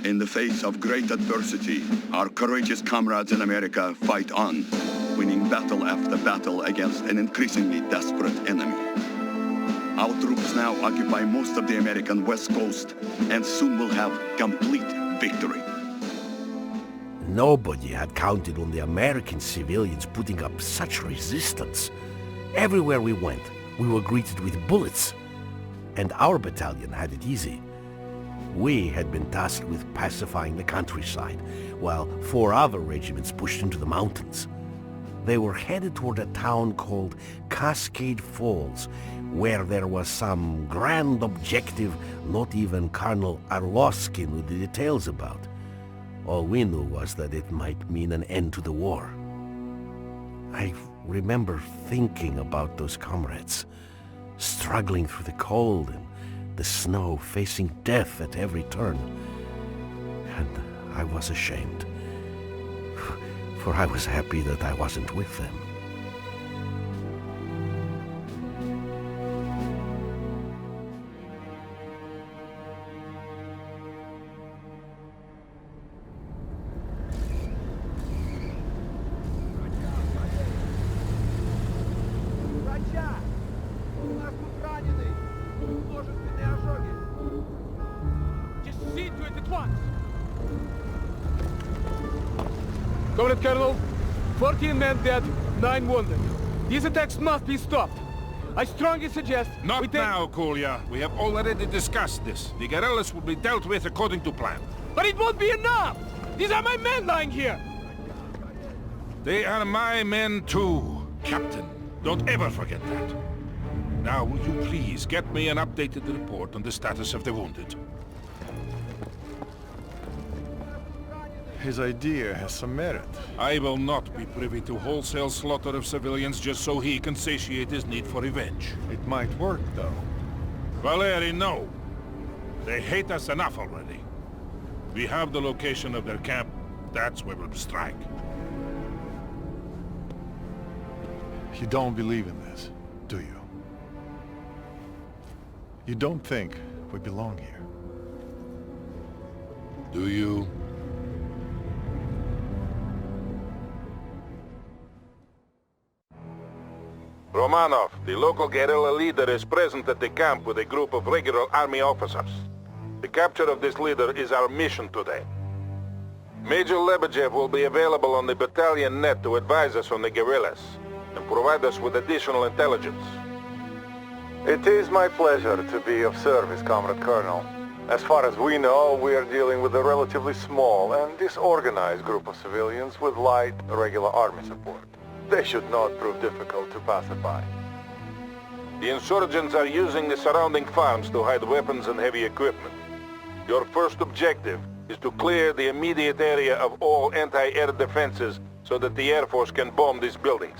In the face of great adversity, our courageous comrades in America fight on, winning battle after battle against an increasingly desperate enemy. Our troops now occupy most of the American West Coast and soon will have complete victory. Nobody had counted on the American civilians putting up such resistance. Everywhere we went, we were greeted with bullets. And our battalion had it easy. We had been tasked with pacifying the countryside, while 4 other regiments pushed into the mountains. They were headed toward a town called Cascade Falls, where there was some grand objective not even Colonel Arlovsky knew the details about. All we knew was that it might mean an end to the war. I remember thinking about those comrades, struggling through the cold and the snow, facing death at every turn. And I was ashamed, for I was happy that I wasn't with them. Comrade Colonel, 14 men dead, 9 wounded. These attacks must be stopped. I strongly suggest Not now, Kolya. We have already discussed this. The guerrillas will be dealt with according to plan. But it won't be enough! These are my men lying here! They are my men too, Captain. Don't ever forget that. Now, will you please get me an updated report on the status of the wounded? His idea has some merit. I will not be privy to wholesale slaughter of civilians just so he can satiate his need for revenge. It might work, though. Valeri, no. They hate us enough already. We have the location of their camp. That's where we'll strike. You don't believe in this, do you? You don't think we belong here? Do you? Romanov, the local guerrilla leader, is present at the camp with a group of regular army officers. The capture of this leader is our mission today. Major Lebedev will be available on the battalion net to advise us on the guerrillas and provide us with additional intelligence. It is my pleasure to be of service, Comrade Colonel. As far as we know, we are dealing with a relatively small and disorganized group of civilians with light, regular army support. They should not prove difficult to pacify. The insurgents are using the surrounding farms to hide weapons and heavy equipment. Your first objective is to clear the immediate area of all anti-air defenses so that the Air Force can bomb these buildings.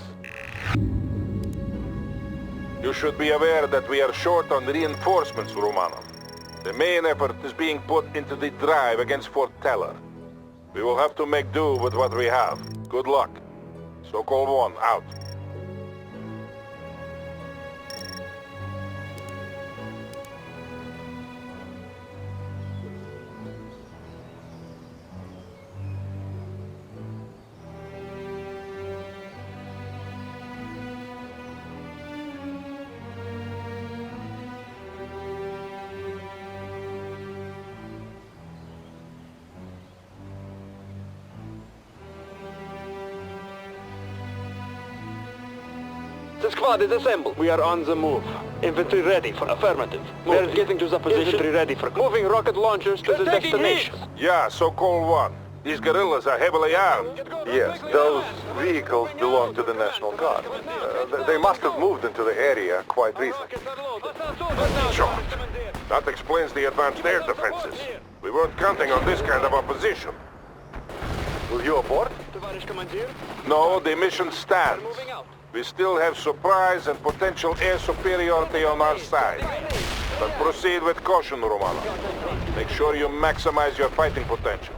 You should be aware that we are short on reinforcements, Romanov. The main effort is being put into the drive against Fort Teller. We will have to make do with what we have. Good luck. Sokol 1, out. The squad is assembled. We are on the move. Infantry ready for affirmative. We are getting to the position. Infantry ready for moving rocket launchers to the destination. Yeah, Sokol 1. These guerrillas are heavily armed. Yes, those vehicles belong to the National Guard. They must have moved into the area quite recently. Short. That explains the advanced air defenses. We weren't counting on this kind of opposition. Will you abort? No, the mission stands. We still have surprise and potential air superiority on our side. But proceed with caution, Romanov. Make sure you maximize your fighting potential.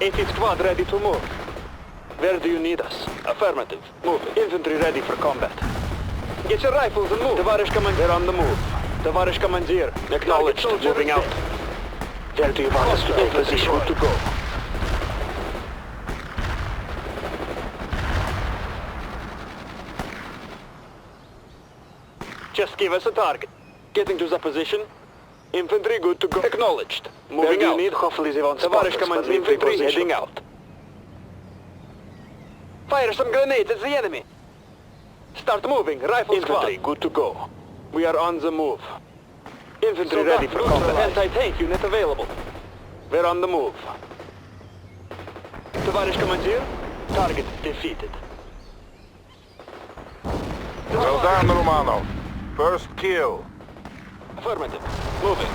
80th Squad ready to move. Where do you need us? Affirmative. Move. Infantry ready for combat. Get your rifles and move. Tavarish Commander on the move. Tavarish Commandeer, acknowledged. Moving out. Where do you want us to take position? Good to go. Just give us a target. Getting to the position. Infantry good to go. Acknowledged. Moving out. Need? Hopefully they won't spot us, but infantry heading out. Fire some grenades at the enemy. Start moving. Rifle infantry good to go. We are on the move. Infantry ready for combat. Anti-tank unit available. We're on the move. Tavarish Commandeer, target defeated. Well done, Romanov. First kill. Affirmative. Moving.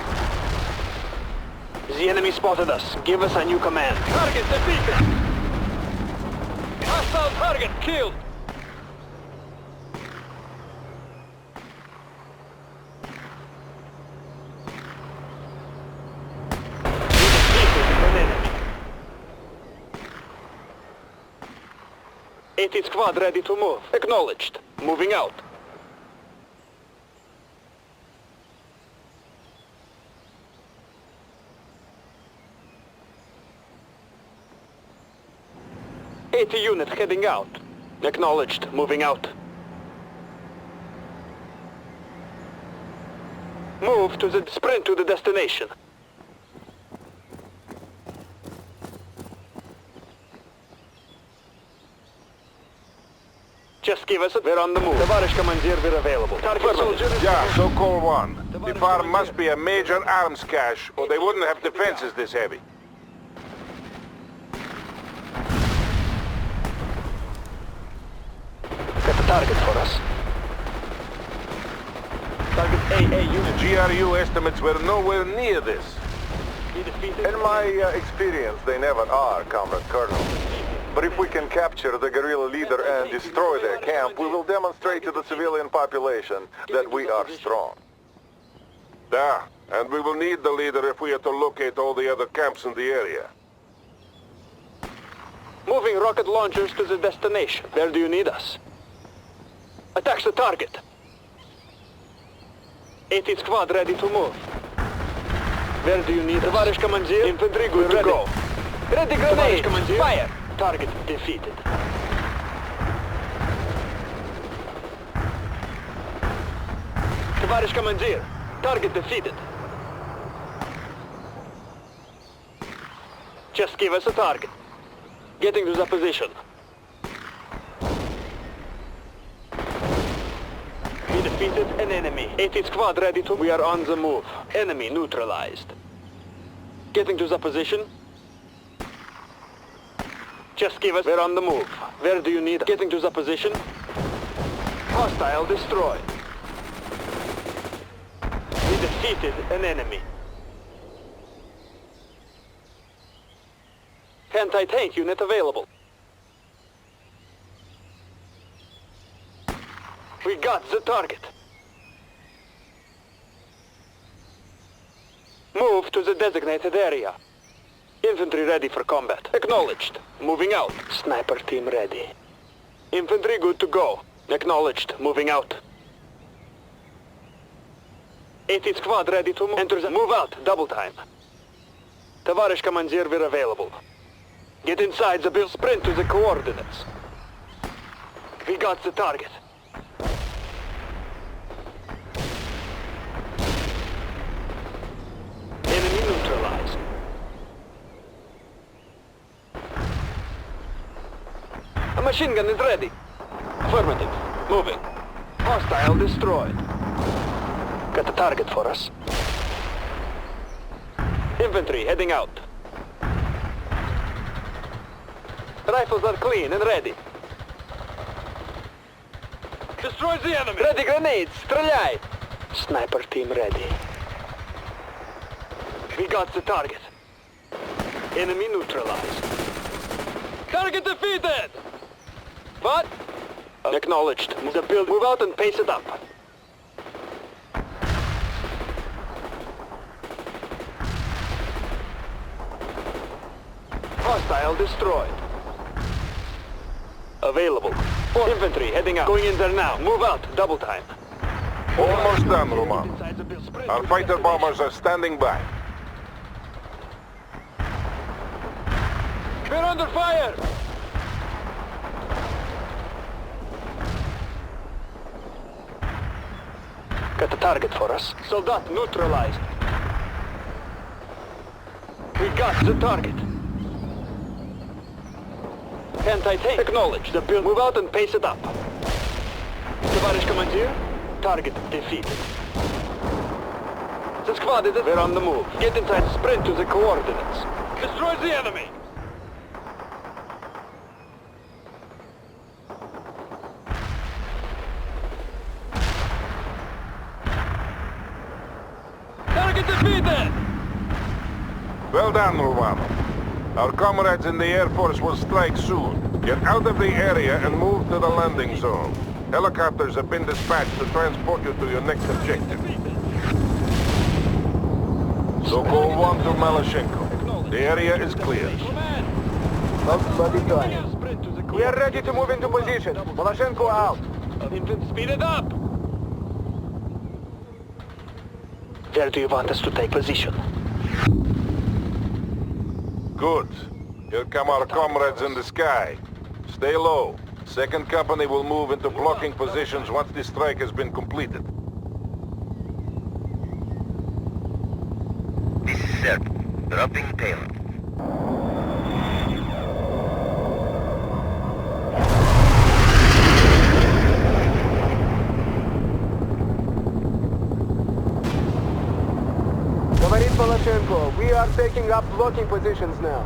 The enemy spotted us. Give us a new command. Target defeated! Hostile target killed! We defeated an enemy. 80th squad ready to move. Acknowledged. Moving out. Unit heading out. Acknowledged. Moving out. Move to the sprint to the destination. Just give us a... We're on the move. Tavarish Commandeer, we're available. Target soldier... Yeah, so call one. The farm must be a major arms cache, or they wouldn't have defenses this heavy. Got the target for us. Target AA unit. GRU estimates were nowhere near this. He defeated... In my experience, they never are, Comrade Colonel. But if we can capture the guerrilla leader and destroy their camp, we will demonstrate to the civilian population that we are strong. Yeah, and we will need the leader if we are to locate all the other camps in the area. Moving rocket launchers to the destination. Where do you need us? Attacks the target. 80th squad ready to move. Where do you need us? Tavarish Commandeer, infantry good to go. Ready grenade, fire! Target defeated. Tavarish Commandeer, target defeated. Just give us a target. Getting to the position. We defeated an enemy. 80th squad ready to... We are on the move. Enemy neutralized. Getting to the position. Just give us... We're on the move. Where do you need... Getting to the position. Hostile destroyed. We defeated an enemy. Anti-tank unit available. We got the target. Move to the designated area. Infantry ready for combat. Acknowledged. Moving out. Sniper team ready. Infantry good to go. Acknowledged. Moving out. 80th squad ready to move. Enter the... Move out. Double time. Tavarish Commandeer, we're available. Get inside the build. Sprint to the coordinates. We got the target. Enemy neutralized. A machine gun is ready. Affirmative. Moving. Hostile destroyed. Got the target for us. Infantry heading out. Rifles are clean and ready. Destroy the enemy! Ready grenades! Стреляй! Sniper team ready. We got the target. Enemy neutralized. Target defeated! What? Acknowledged. The build. Move out and pace it up. Hostile destroyed. Available. Infantry heading out. Going in there now. Move out. Double time. Almost done, Roman. the bill. Sprint Our to the fighter destination. bombers are standing by. We're under fire! Got the target for us. Soldat neutralized. We got the target. Anti-tank acknowledged. The bill. Move out and pace it up. Товарищ командир, target defeated. The squad is... We're on the move. Get inside, sprint to the coordinates. Destroy the enemy! Target defeated! Well done, Romano. Our comrades in the Air Force will strike soon. Get out of the area and move to the landing zone. Helicopters have been dispatched to transport you to your next objective. Sokol 1 to Malashenko. The area is clear. We are ready to move into position. Malashenko out. Speed it up! Where do you want us to take position? Good. Here come our comrades in the sky. Stay low. Second company will move into blocking positions once the strike has been completed. This is Serb. Dropping payload. Говорит Malashenko, we are taking up blocking positions now.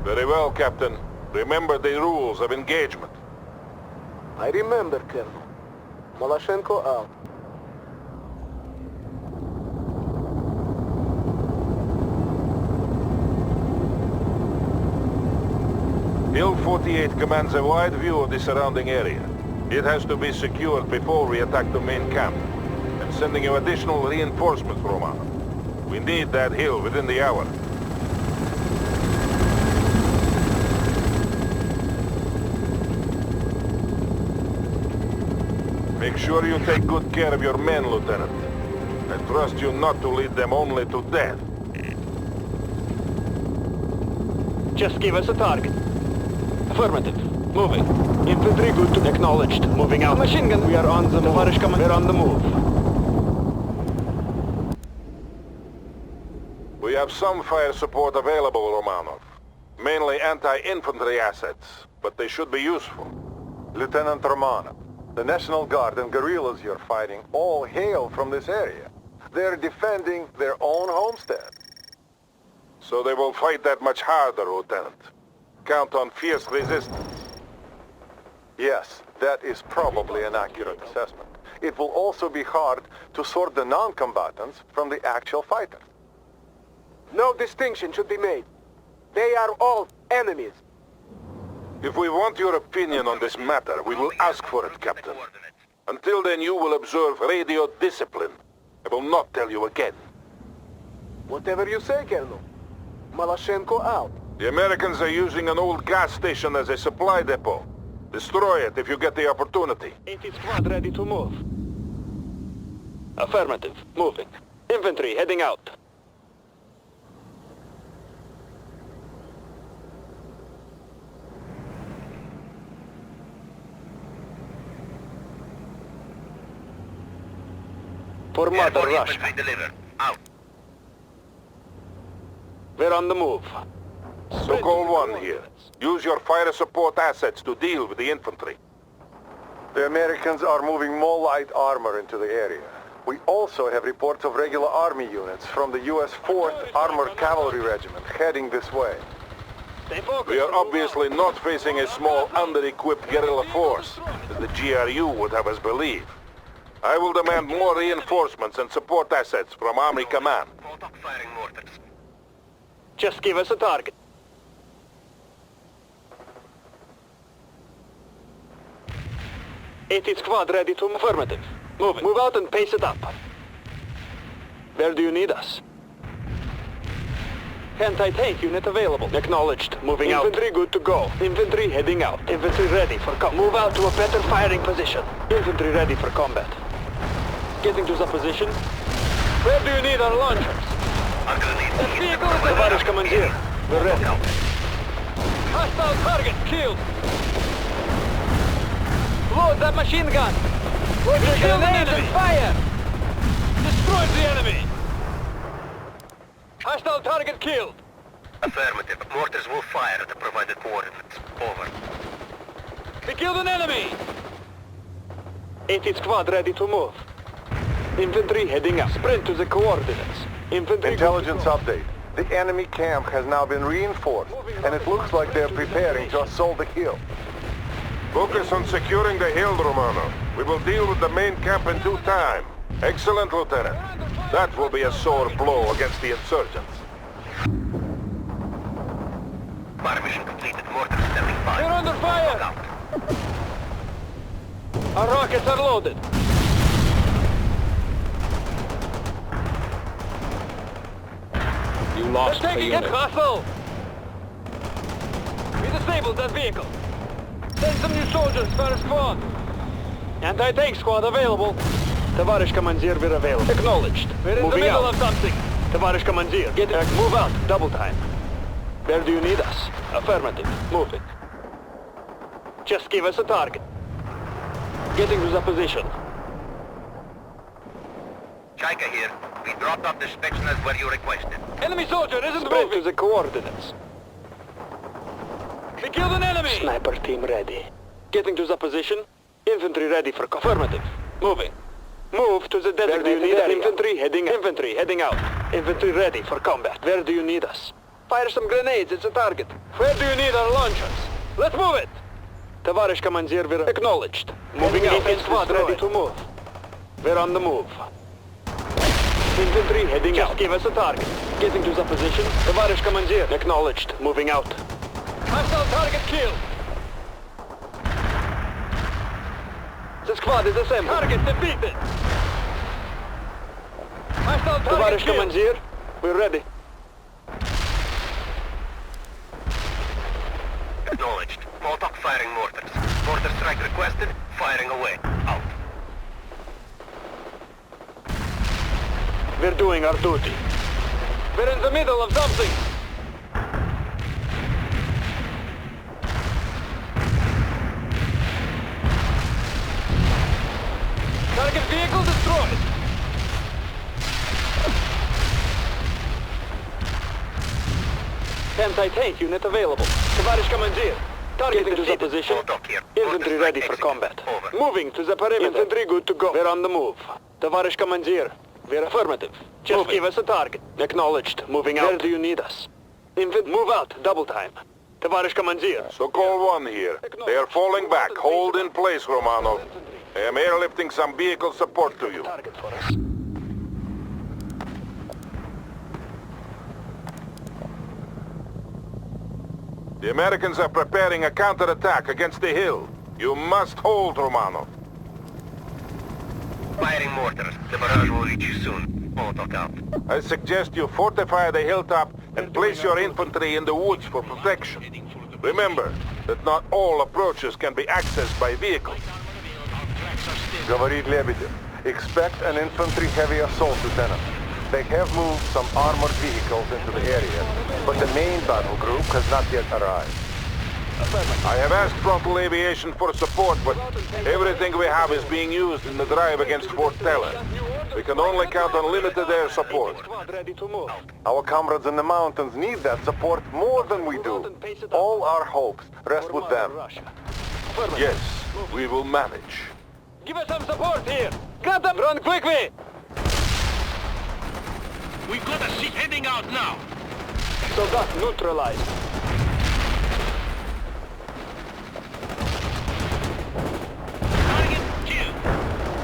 Very well, Captain. Remember the rules of engagement. I remember, Colonel. Malashenko out. Hill 48 commands a wide view of the surrounding area. It has to be secured before we attack the main camp. I'm sending you additional reinforcements, Romano. We need that hill within the hour. Make sure you take good care of your men, Lieutenant. I trust you not to lead them only to death. Just give us a target. Affirmative. Moving. Infantry good to... Acknowledged. Moving out. Machine gun. We are on the move. Товарищ командир. We're on the move. We have some fire support available, Romanov. Mainly anti-infantry assets, but they should be useful. Lieutenant Romanov, the National Guard and guerrillas you're fighting all hail from this area. They're defending their own homestead. So they will fight that much harder, Lieutenant. Count on fierce resistance. Yes, that is probably an accurate assessment. It will also be hard to sort the non-combatants from the actual fighters. No distinction should be made. They are all enemies. If we want your opinion on this matter, we will ask for it, Captain. Until then, you will observe radio discipline. I will not tell you again. Whatever you say, Colonel. Malashenko out. The Americans are using an old gas station as a supply depot. Destroy it if you get the opportunity. 80 squad ready to move. Affirmative. Moving. Infantry heading out. For Mother Airborne Russia. infantry delivered. Out. We're on the move. Sokol 1 here. Use your fire support assets to deal with the infantry. The Americans are moving more light armor into the area. We also have reports of regular army units from the U.S. 4th Armored Cavalry Regiment heading this way. Stay focused. We are obviously not facing a small, under-equipped guerrilla force, as the GRU would have us believe. I will demand more reinforcements and support assets from Army Command. Firing mortars. Just give us a target. '80 squad ready to affirmative. Moving. Move out and pace it up. Where do you need us? Anti-tank unit available. Acknowledged. Moving out. Infantry good to go. Infantry heading out. Infantry ready for combat. Move out to a better firing position. Infantry ready for combat. Getting to the position. Where do you need our launchers? Our grenade That team vehicle is provided Tavares, Commandeer. We're ready. Out. Hostile target killed. Load that machine gun. Kill the enemy. Fire. Destroy the enemy. Hostile target killed. Affirmative. Mortars will fire at the provided coordinates. Over. We killed an enemy. 18th squad ready to move. Infantry heading up. Sprint to the coordinates. Infantry... Intelligence update. The enemy camp has now been reinforced, and it looks like they're preparing to assault the hill. Focus on securing the hill, Romano. We will deal with the main camp in due time. Excellent, Lieutenant. That will be a sore blow against the insurgents. Fire mission completed. Mortars standing by. We're under fire. Look out. Our rockets are loaded. You lost They're a taking it, unit. hostile. We disabled that vehicle. Send some new soldiers for a squad. Anti-tank squad available. Tavares Commandeer, we're available. Acknowledged. We're in the middle of something. Tavares Commandeer, get back. Move out. Double time. Where do you need us? Affirmative. Moving. Just give us a target. Getting to the position. Chaika here. We dropped off the Spetsnaz where you requested. Enemy soldier isn't moving. To the coordinates. We killed an enemy! Sniper team ready. Getting to the position. Infantry ready for affirmative. Moving. Move to the designated area. Infantry heading out. Infantry ready for combat. Where do you need us? Fire some grenades, it's a target. Where do you need our launchers? Let's move it! Tavares Commandeer, we're acknowledged. Moving out. Squad ready to move. We're on the move. Infantry heading out. Give us a target. Getting to the position. Tavares Commandeer, acknowledged. Moving out. Hostile target killed. The squad is assembled. Target defeated. Hostile target killed. Commandeer, we're ready. Acknowledged. Molotov firing mortars. Mortar strike requested. Firing away. Out. We're doing our duty. We're in the middle of something. Target vehicle destroyed. Anti-tank unit available. Tavares Commandeer. Targeting to the position. Infantry ready for combat. Moving to the perimeter. Infantry good to go. We're on the move. Tavares Commandeer. We're affirmative. Just give us a target. Acknowledged. Moving out. Where do you need us? Move out. Double time. Tavares Commandeer. Sokol 1 here. They are falling back. Hold in place, Romano. I am airlifting some vehicle support to you. Target for us. The Americans are preparing a counterattack against the hill. You must hold, Romano. Firing mortars. The barrage will reach you soon. Molotov out. I suggest you fortify the hilltop and place your infantry in the woods for protection. Remember that not all approaches can be accessed by vehicle. Говорит Lebedev. Expect an infantry heavy assault, Lieutenant. They have moved some armored vehicles into the area, but the main battle group has not yet arrived. I have asked Frontal Aviation for support, but everything we have is being used in the drive against Fort Teller. We can only count on limited air support. Our comrades in the mountains need that support more than we do. All our hopes rest with them. Yes, we will manage. Give us some support here. Got them. Run quickly. We've got a ship heading out now. Soldat neutralized. Target killed.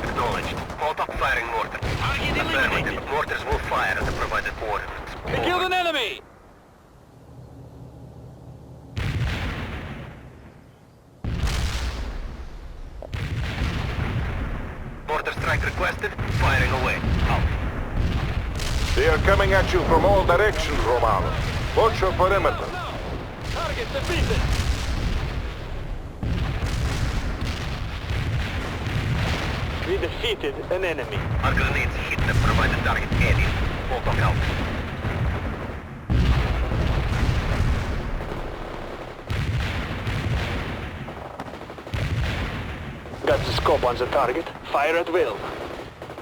Acknowledged. Molotov firing mortars. Target Affirmative. eliminated. Mortars will fire at the provided coordinates. We killed an enemy. Mortar strike requested. Firing away. Out. They are coming at you from all directions, Romano. Watch your perimeter. Target defeated. We defeated an enemy. Our grenades hit the provided target area. All talk out. Got the scope on the target. Fire at will.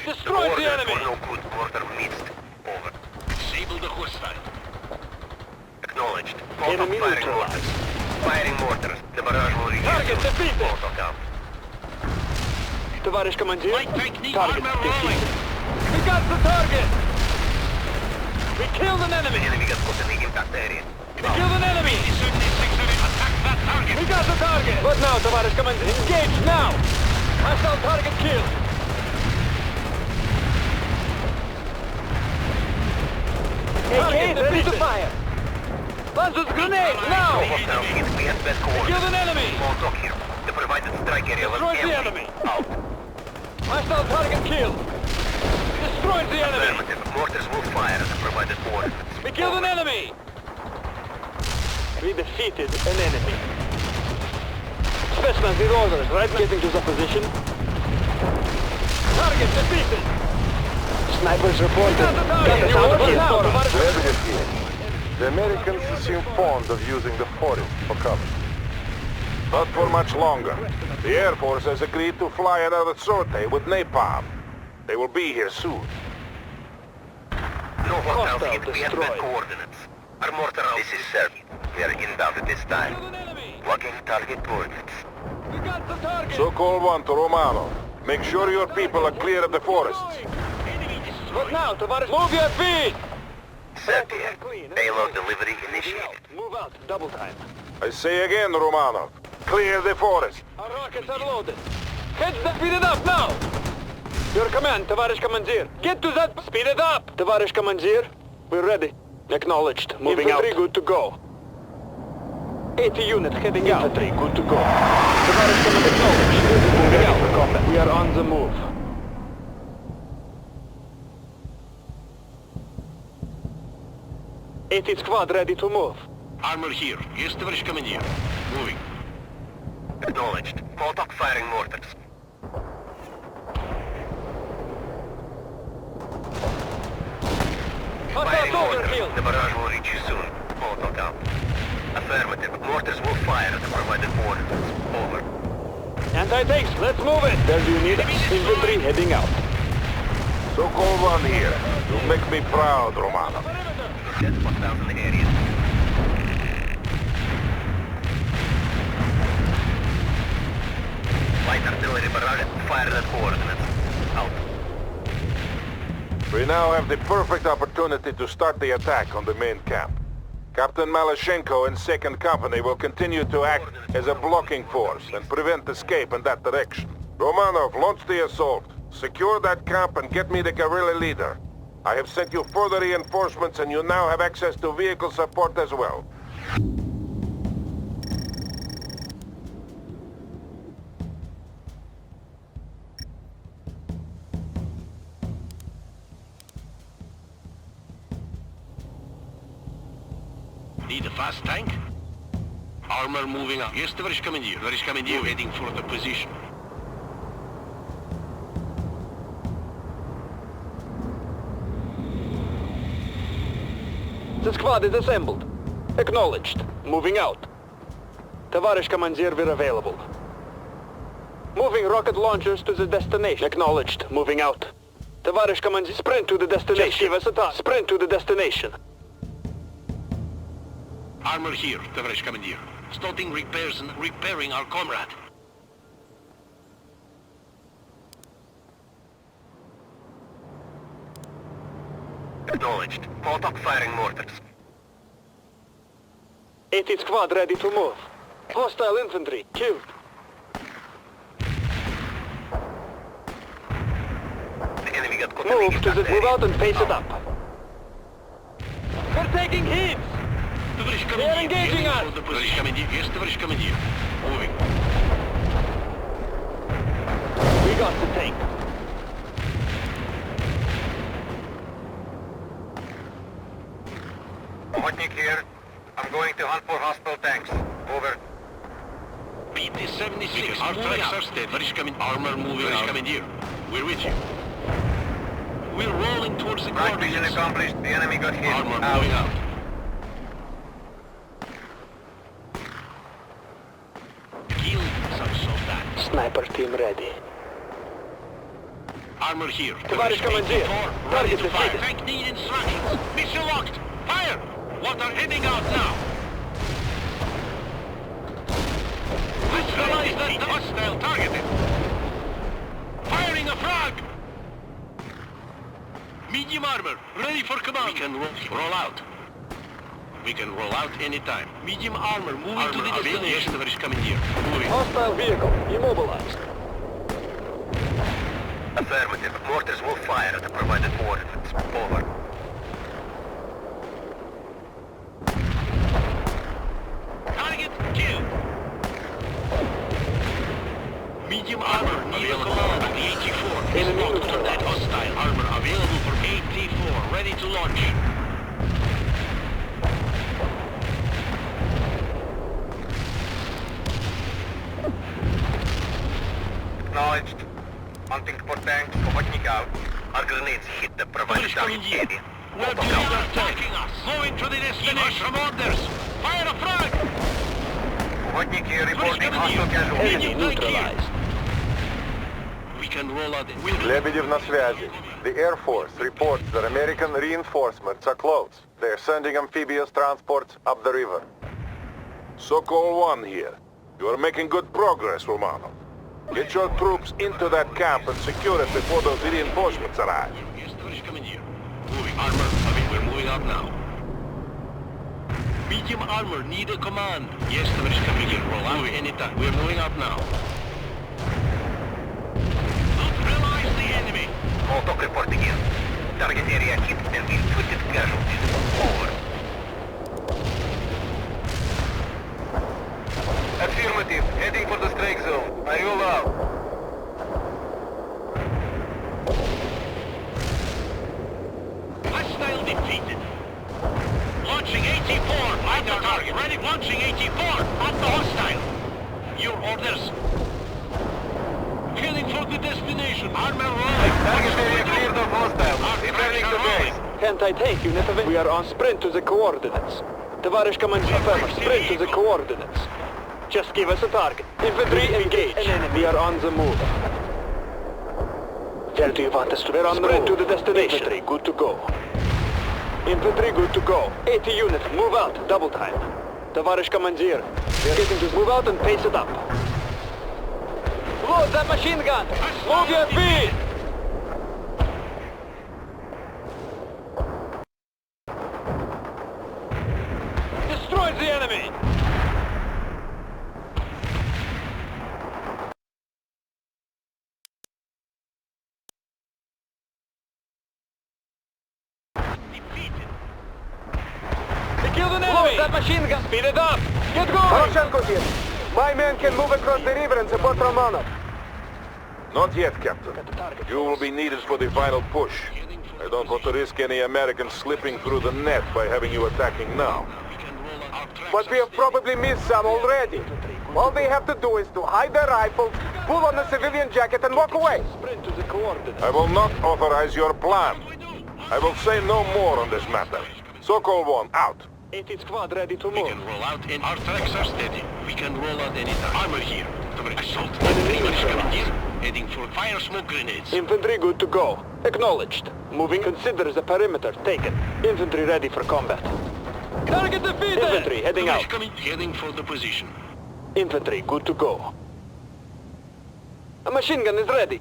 Destroy the enemy! No good. Mortar missed. Over. Disable the hostile. Acknowledged. Enemy Firing neutralized. mortars. Firing mortars. The barrage will reach. Target defeated! All talk out. Товарищ командир, target defeated. We got the target! We killed an enemy! Enemy got caught in the impact area. We killed an enemy! Attack that target. We got the target! What now, товарищ командир? Engage now! Hostile target killed! Target ready to fire! Launch this grenade, now! Hostile hit. We have bad Killed coordinates. an enemy! Small talk here. The provided strike area was Destroy the empty. enemy. Out. Hostile target killed! Destroyed the enemy! Affirmative. Mortars will fire at the provided coordinates. We killed an enemy! We defeated an enemy. Specimen with orders, right? Getting to the position. Target defeated! Snipers reported. Got the target! Lebedev here. The Americans seem fond of using the forest for cover. Not for much longer. The Air Force has agreed to fly another sortie with napalm. They will be here soon. No hostiles Hostile hit. We have bad destroyed. coordinates. Our mortar round. This is Serbia. We are inbound at this time. Killed an enemy! Blocking target coordinates. We got the target! Sokol 1 to Romano. Make sure your people are clear of the forests. What now, товарищ? Move your feet! Serbia. Payload delivery initiated. Move out, double time. I say again, Romanov. Clear the forest. Our rockets are loaded. Heads that, speed it up now! Your command, товарищ командир. Get to that, speed it up! Товарищ командир, we're ready. Acknowledged, moving out. Infantry good to go. 80 units heading out. Infantry good to go. Товарищ командир, acknowledged. Moving out for combat. We are on the move. '80 squad ready to move. Armor here. Yes, товарищ командир. Moving. Acknowledged. Molotov firing mortars. Hostile Firing soldier mortars. killed. The barrage will reach you soon. Molotov out. Affirmative. Mortars will fire at the provided coordinates. Over. Anti-tanks, let's move it. Where do you need us? Infantry heading out. Sokol 1 here. You make me proud, Romanov. Dead hostiles in the area. Light artillery barrage fired at coordinates. Out. We now have the perfect opportunity to start the attack on the main camp. Captain Malashenko and 2nd Company will continue to act as a blocking force and prevent escape in that direction. Romanov, launch the assault. Secure that camp and get me the guerrilla leader. I have sent you further reinforcements and you now have access to vehicle support as well. Need a fast tank? Armor moving up. Yes, товарищ командир. Товарищ командир, heading for the position. The squad is assembled. Acknowledged. Moving out. Товарищ командир, we're available. Moving rocket launchers to the destination. Acknowledged. Moving out. Товарищ командир, sprint to the destination. Just give us a time. Sprint to the destination. Armor here, товарищ командир. Starting repairs and repairing our comrade. Acknowledged. Molotov firing mortars. 80 squad ready to move. Hostile infantry killed. The enemy got caught Move in to the impact move area. out and pace it up. We're taking hits. Товарищ They are engaging us. Товарищ командир. Yes, товарищ командир. Moving. We got the tank. Mohotnik here. I'm going to hunt for hostile tanks. Over. PT-76. Our tracks are steady. Armor moving out. We're with you. We're rolling towards the Right, coordinates. mission accomplished. The enemy got hit. Armor Out. moving out. Kill some soldat. Sniper team ready. Armor here. Товарищ командир, Ready target to fire. defeated. Tank need instructions. Mission locked. Fire! Water heading out now. Neutralize that hostile targeted. Firing a frag. Medium armor, ready for command. We can roll out. We can roll out anytime. Medium armor, moving to the destination. Yes, товарищ командир. Moving. Hostile vehicle immobilized. Affirmative. Mortars will fire at the provided coordinates. Over. Target killed. Medium armor, need a command. The 84 is Enemy locked on that neutralized. hostile. Armor available for 84, ready to launch. Acknowledged. Hunting for tanks. Охотник out. Our grenades hit the provided Товарищ target командир, area. where do you are attacking us? Moving to the destination. From orders. Fire a frag. Охотник here Товарищ reporting hostile командир, casualties. Enemy neutralized. We can roll out. Lebedev на связи. The Air Force reports that American reinforcements are close. They're sending amphibious transports up the river. Sokol 1 here. You are making good progress, Romanov. Get your troops into that camp and secure it before those reinforcements arrive. Yes, товарищ командир. Moving. Armor. I mean, we're moving out now. Medium armor, need a command. Yes, товарищ командир. Roll out anytime. We're moving out now. Neutralize the enemy. All talk report again. Target area hit and inflicted casualties. Over. Affirmative. Heading for the strike zone. I roll out. Hostile defeated. Launching 84 at the target. Ready, launching 84 at the hostile. Your orders. Heading for the destination. Armor rolling. Target area cleared of hostiles. Returning to base. Anti-tank unit available. We are on sprint to the coordinates. Товарищ командир, sprint to the coordinates. Just give us a target. Infantry engage. We are on the move. Where do you want us to We're on sprint to the destination. Infantry good to go. Infantry good to go. 80 units, move out, double time. Товарищ командир, we're getting to move out and pace it up. Load that machine gun! Move your feet! Destroy the enemy! Defeated. They killed an enemy! Load that machine gun! Speed it up! Get going! Poroshenko here. My men can move across the river and support Romanov. Not yet, Captain. You will be needed for the final push. I don't want to risk any Americans slipping through the net by having you attacking now. We can roll out our tracks. But we have probably missed some already. All they have to do is to hide their rifles, pull on the civilian jacket and walk away. Sprint to the coordinates. I will not authorize your plan. I will say no more on this matter. Sokol 1, out. 80 squad ready to We move. can roll out and our tracks are steady. We can roll out anytime. Armor here. Assault. Enemy Товарищ neutralized. командир, heading for fire smoke grenades. Infantry good to go. Acknowledged. Moving. Consider the perimeter taken. Infantry ready for combat. Target defeated! Infantry heading out. Товарищ командир, heading for the position. Infantry good to go. A machine gun is ready.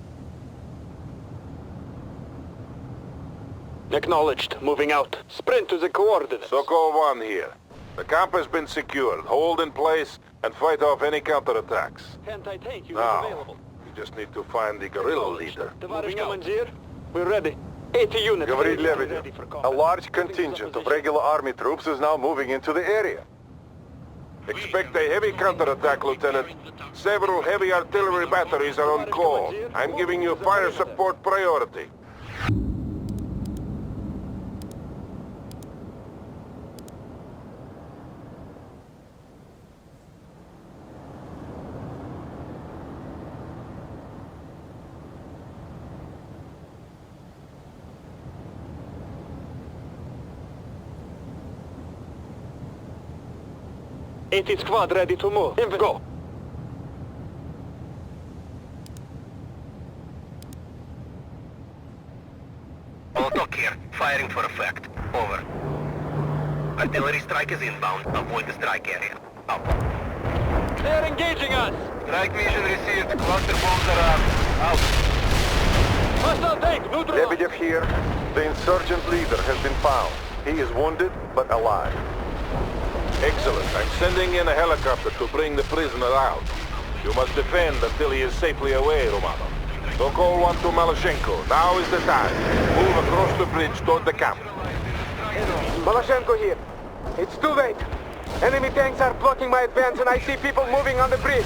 Acknowledged. Moving out. Sprint to the coordinates. Sokol 1 here. The camp has been secured. Hold in place and fight off any counterattacks. Anti-tank unit Now, available. you just need to find the guerrilla leader. Товарищ командир, we're ready. 80 units. Говорит ready Lebedev. for A combat. large contingent of regular army troops is now moving into the area. Expect a heavy counterattack, Lieutenant. Several heavy artillery batteries are on call. I'm giving you fire support priority. 80th squad ready to move. Go. All talk here. Firing for effect. Over. Artillery strike is inbound. Avoid the strike area. Out. They're engaging us! Strike mission received. Cluster bombs are out. Out. Hostile tank, neutral! Lebedev here. The insurgent leader has been found. He is wounded, but alive. Excellent. I'm sending in a helicopter to bring the prisoner out. You must defend until he is safely away, Romanov. Sokol 1 to Maloshenko. Now is the time. Move across the bridge toward the camp. Maloshenko here. It's too late. Enemy tanks are blocking my advance and I see people moving on the bridge.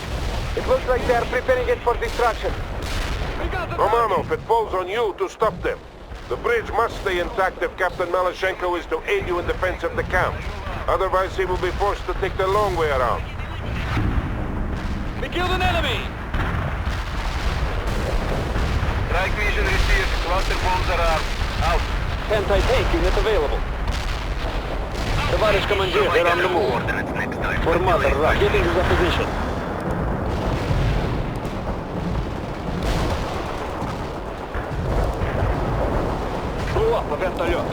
It looks like they are preparing it for destruction. Romanov, it falls on you to stop them. The bridge must stay intact if Captain Maloshenko is to aid you in defense of the camp. Otherwise, he will be forced to take the long way around. We killed an enemy! Strike mission received. Cluster bombs are out. Out. Anti-tank unit available. Товарищ командир, they're on the move. Coordinates next time. For Mother Rock, get into the position. Blew up a вертолет.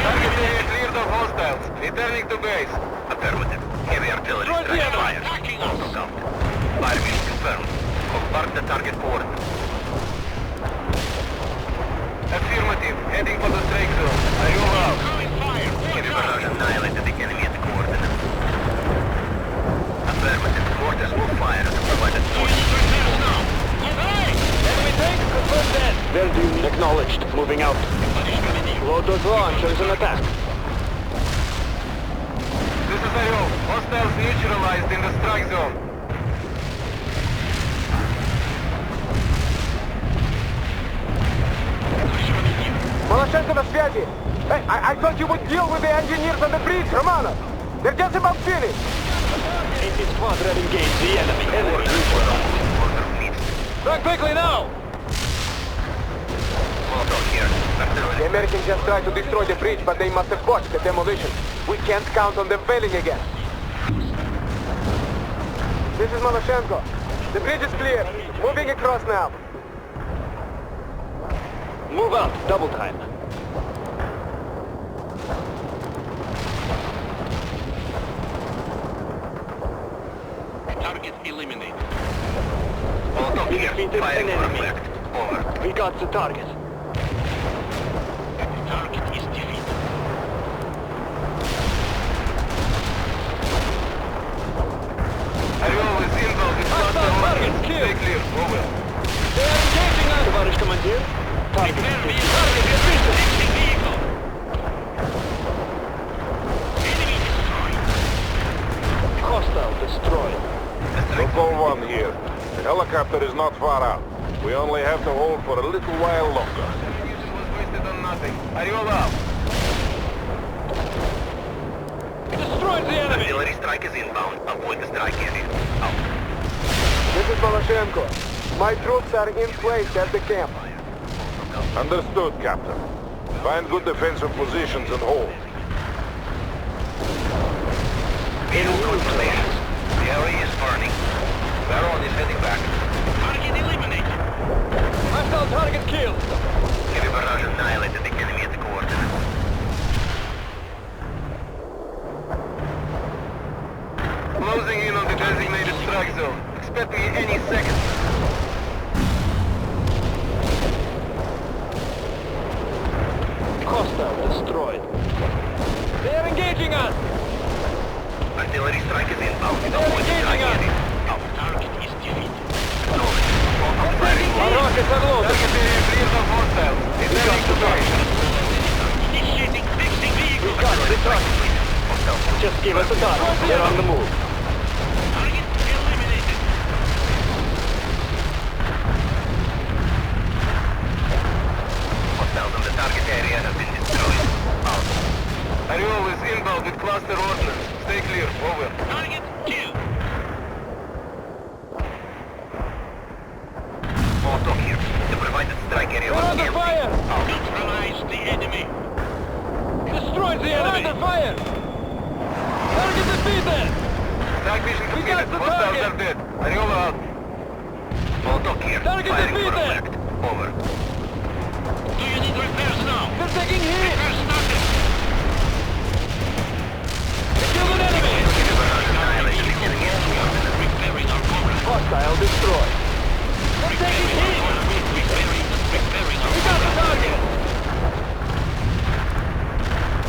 Target area cleared of hostiles. Returning to base. Affirmative. Heavy artillery strike fire. Look out. Fire mission confirmed. Bombard the target coordinates. Affirmative. Heading for the strike zone. Are you out? Heavy barrage annihilated the enemy at the coordinates. Affirmative. Mortars will fire to provide a force. Enemy tank confirmed dead. Verdun acknowledged. Moving out. Lotus launchers an attack. This is Ariel. Hostiles neutralized in the strike zone. Maloshenko на связи. Hey, I thought you would deal with the engineers on the bridge, Romanov. They're just about finished. 80th squad ready to engage the enemy. Strike quickly now! The Americans just tried to destroy the bridge, but they must have botched the demolition. We can't count on them failing again. This is Maloshenko. The bridge is clear. Moving across now. Move out, double time. Target eliminated. We defeated an enemy. Over. We got the target. Target is defeated. Ariel is inbound. It's not the target horses. killed. Stay clear. Over. They are engaging us! Товарищ командир. Target defeated. Target defeated! Vehicle. Enemy destroyed. Hostile destroyed. Sokol 1 here. The helicopter is not far out. We only have to hold for a little while longer. Execution was wasted on nothing. Ariel out. Destroyed the enemy! Artillery strike is inbound. Avoid the strike area. Out. This is Maloshenko. My troops are in place at the camp. Understood, Captain. Find good defensive positions and hold. Visual confirmation. The area is burning. Baron is heading back. Target eliminated. Hostile target killed! Heavy barrage annihilated the enemy at the coordinates. Closing in on the designated strike zone. Expect me any second. Hostile destroyed. They are engaging us! Artillery strike is inbound. They are engaging us! Target is defeated. Our rockets are loaded! Target area cleared of hostiles. Returning to base. Initiating fixing vehicle. We got the target! Just give us a target. They're on the move. Target eliminated. Hostiles in the target area have been destroyed. Out. Ariel is inbound with cluster ordnance. Stay clear. Over. Target killed. All talk here. The provided strike area They're was under empty. fire! Neutralize the enemy. Destroyed the enemy! They're under fire! Target defeated! Tag mission We got completed. the Hostiles target. are dead. Ariola out. Molotov here. Target Firing for defeated. effect. Over. Do you need repairs now? They're taking hit! Repairs started. They killed an enemy! Annihilation against coordinates. Repairing our comrade. Hostile destroyed. They're taking hit! Repairing our We got the target!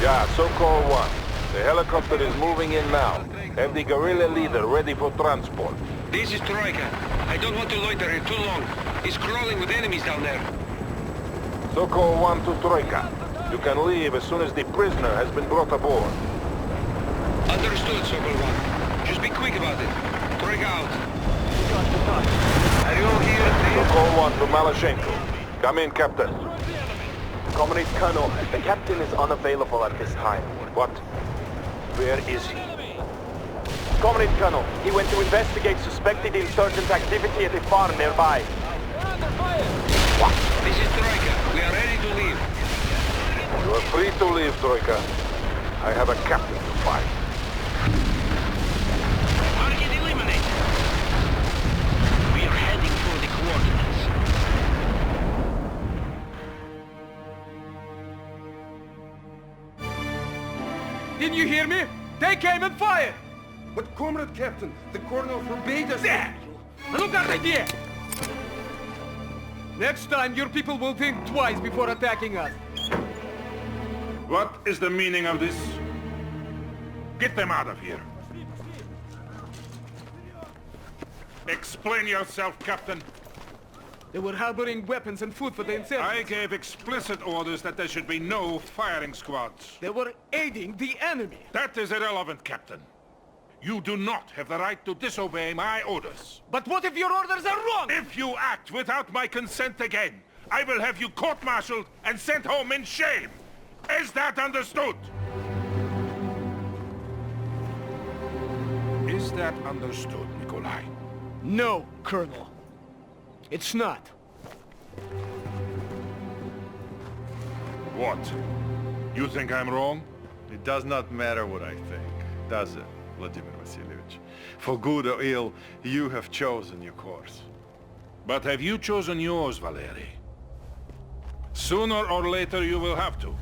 Yeah, so-called 1. The helicopter is moving in now. Have the guerrilla leader ready for transport. This is Troika. I don't want to loiter here too long. He's crawling with enemies down there. So-called 1 to Troika. You can leave as soon as the prisoner has been brought aboard. Understood, Sokol 1. Just be quick about it. Troika out. Are you here, please? So-called 1 to Malashenko. Come in, Captain. Comrade Colonel, the captain is unavailable at this time. What? Where is he? Comrade Colonel, he went to investigate suspected insurgent activity at a farm nearby. This is Troika. We are ready to leave. You are free to leave, Troika. I have a captain to find. Target eliminated. We are heading for the coordinates. Didn't you hear me? They came and fired! But Comrade Captain, the Colonel forbade us... There! Look at idea! Next time, your people will think twice before attacking us. What is the meaning of this? Get them out of here. Explain yourself, Captain. They were harboring weapons and food for the insurgents. I gave explicit orders that there should be no firing squads. They were aiding the enemy. That is irrelevant, Captain. You do not have the right to disobey my orders. But what if your orders are wrong? If you act without my consent again, I will have you court-martialed and sent home in shame. Is that understood? Is that understood, Nikolai? No, Colonel. It's not. What? You think I'm wrong? It does not matter what I think, does it, Vladimir Vasilievich? For good or ill, you have chosen your course. But have you chosen yours, Valery? Sooner or later you will have to.